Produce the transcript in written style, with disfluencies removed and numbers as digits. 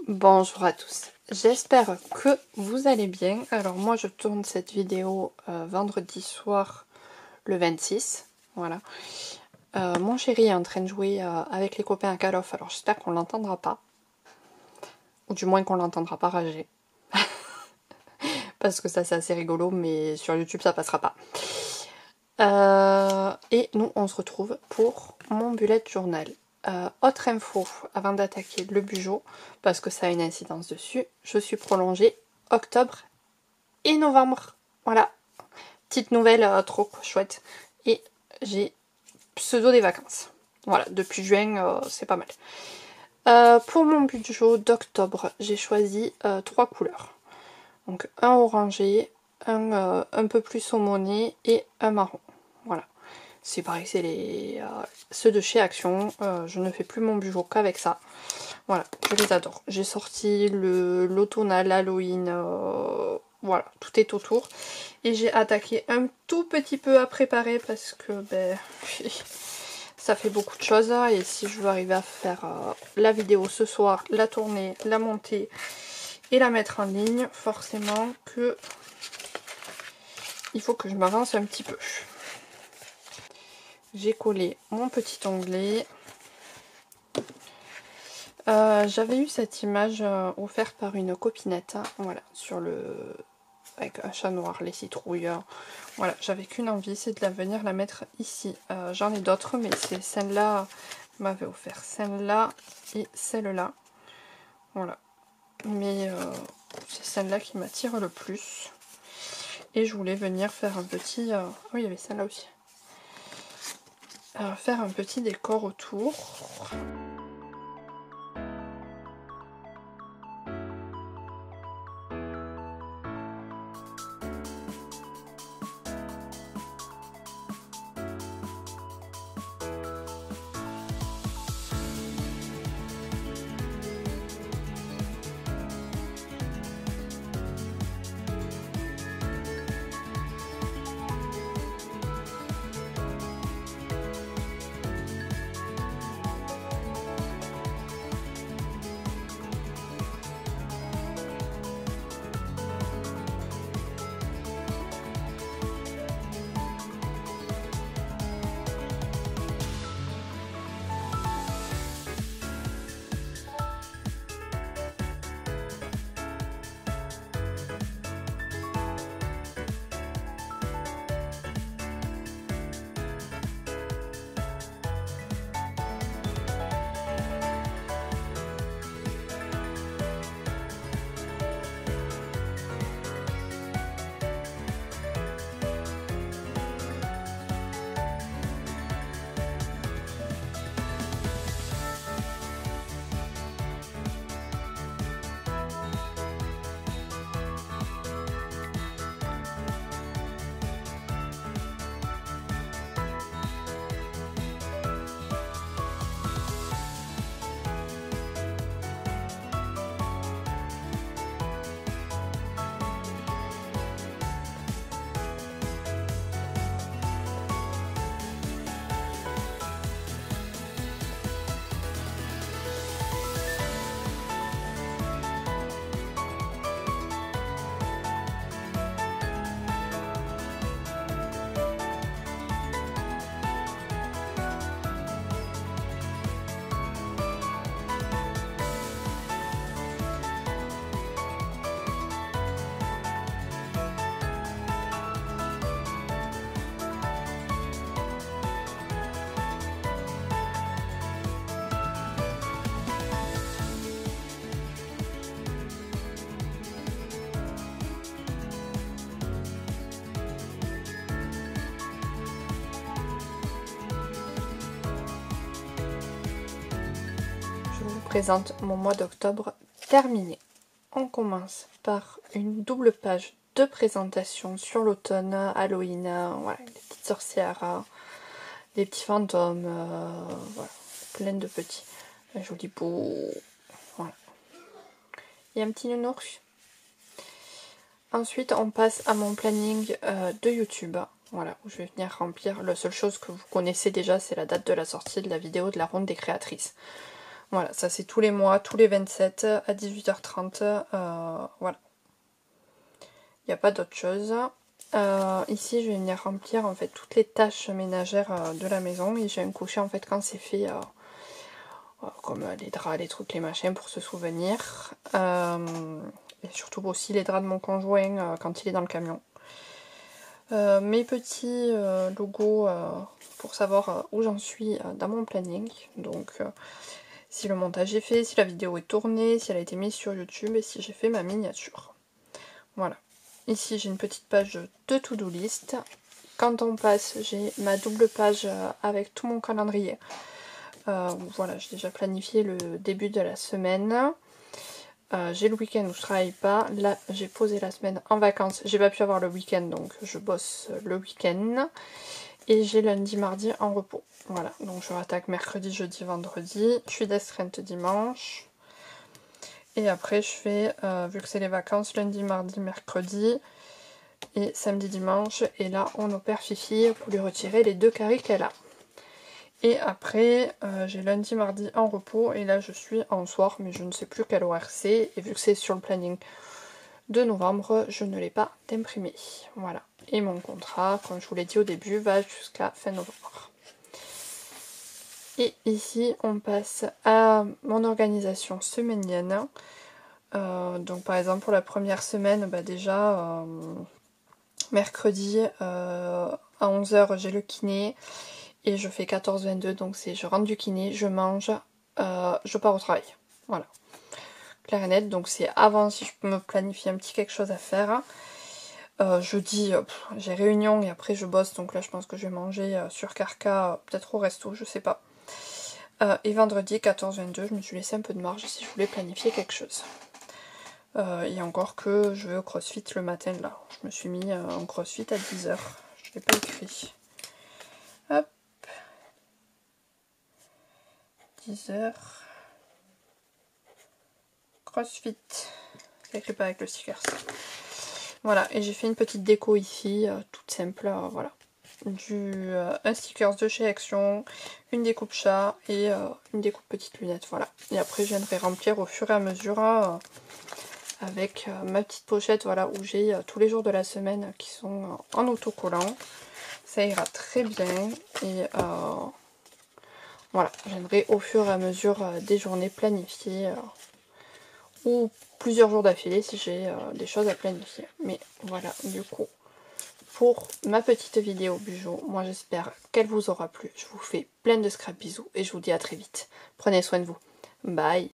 Bonjour à tous, j'espère que vous allez bien. Alors moi je tourne cette vidéo vendredi soir le 26, voilà. Mon chéri est en train de jouer avec les copains à Call of, alors j'espère qu'on l'entendra pas. Ou du moins qu'on l'entendra pas rager. Parce que ça c'est assez rigolo, mais sur YouTube ça passera pas. Et nous on se retrouve pour mon bullet journal. Autre info avant d'attaquer le Bugeot, parce que ça a une incidence dessus, je suis prolongée octobre et novembre. Voilà, petite nouvelle trop chouette. Et j'ai pseudo des vacances. Voilà, depuis juin, c'est pas mal. Pour mon Bugeot d'octobre, j'ai choisi 3 couleurs. Donc un orangé, un peu plus saumoné et un marron. Voilà. C'est pareil, c'est ceux de chez Action. Je ne fais plus mon Bugeot qu'avec ça. Voilà, je les adore. J'ai sorti l'automnal, Halloween, voilà, tout est autour. Et j'ai attaqué un tout petit peu à préparer parce que ça fait beaucoup de choses. Et si je veux arriver à faire la vidéo ce soir, la tourner, la monter et la mettre en ligne, forcément que il faut que je m'avance un petit peu. J'ai collé mon petit onglet. J'avais eu cette image offerte par une copinette, hein, voilà, avec un chat noir, les citrouilles. Voilà, j'avais qu'une envie, c'est de venir la mettre ici. J'en ai d'autres, mais c'est celle-là m'avait offert. Celle-là et celle-là. Voilà. Mais c'est celle-là qui m'attire le plus. Et je voulais venir faire un petit... oui, il y avait celle-là aussi. Faire un petit décor autour. Présente mon mois d'octobre terminé. On commence par une double page de présentation sur l'automne, Halloween, voilà, les petites sorcières, les petits fantômes, voilà, plein de petits jolis beaux. Voilà. Il y a un petit nounours. Ensuite, on passe à mon planning de YouTube. Voilà, où je vais venir remplir. La seule chose que vous connaissez déjà, c'est la date de la sortie de la vidéo de la ronde des créatrices. Voilà, ça c'est tous les mois, tous les 27 à 18h30. Voilà. Il n'y a pas d'autre chose. Ici, je vais venir remplir en fait toutes les tâches ménagères de la maison. Et je vais me coucher en fait quand c'est fait, comme les draps, les trucs, les machins pour se souvenir. Et surtout aussi les draps de mon conjoint quand il est dans le camion. Mes petits logos pour savoir où j'en suis dans mon planning. Donc si le montage est fait, si la vidéo est tournée, si elle a été mise sur YouTube et si j'ai fait ma miniature. Voilà. Ici j'ai une petite page de to-do list. Quand on passe, j'ai ma double page avec tout mon calendrier. Voilà, j'ai déjà planifié le début de la semaine. J'ai le week-end où je travaille pas. Là, j'ai posé la semaine en vacances. J'ai pas pu avoir le week-end, donc je bosse le week-end. Et j'ai lundi, mardi en repos. Voilà, donc je rattaque mercredi, jeudi, vendredi. Je suis d'astreinte dimanche. Et après, je fais, vu que c'est les vacances, lundi, mardi, mercredi. Et samedi, dimanche. Et là, on opère Fifi pour lui retirer les 2 caries qu'elle a. Et après, j'ai lundi, mardi en repos. Et là, je suis en soir, mais je ne sais plus quel horaire c'est. Et vu que c'est sur le planning de novembre, je ne l'ai pas imprimé. Voilà. Et mon contrat, comme je vous l'ai dit au début, va jusqu'à fin novembre. Et ici, on passe à mon organisation semainienne. Donc par exemple, pour la première semaine, déjà, mercredi à 11h, j'ai le kiné. Et je fais 14-22, donc c'est je rentre du kiné, je mange, je pars au travail. Voilà. Clair et net, donc c'est avant si je peux me planifier un petit quelque chose à faire. Jeudi, j'ai réunion et après je bosse, donc là je pense que je vais manger sur Carca, peut-être au resto, je sais pas. Et vendredi 14-22, je me suis laissé un peu de marge si je voulais planifier quelque chose. Et encore que je vais au crossfit le matin là. Je me suis mis en crossfit à 10h. Je l'ai pas écrit. Hop. 10h. Crossfit. C'est écrit pas avec le sticker. Voilà, et j'ai fait une petite déco ici, toute simple, voilà. Un sticker de chez Action, une découpe chat et une découpe petite lunette, voilà. Et après je viendrai remplir au fur et à mesure avec ma petite pochette, voilà, où j'ai tous les jours de la semaine qui sont en autocollant. Ça ira très bien et voilà, je viendrai au fur et à mesure des journées planifiées ou plusieurs jours d'affilée si j'ai des choses à planifier. Mais voilà, du coup, pour ma petite vidéo bijou, moi j'espère qu'elle vous aura plu. Je vous fais plein de scrap bisous et je vous dis à très vite. Prenez soin de vous. Bye!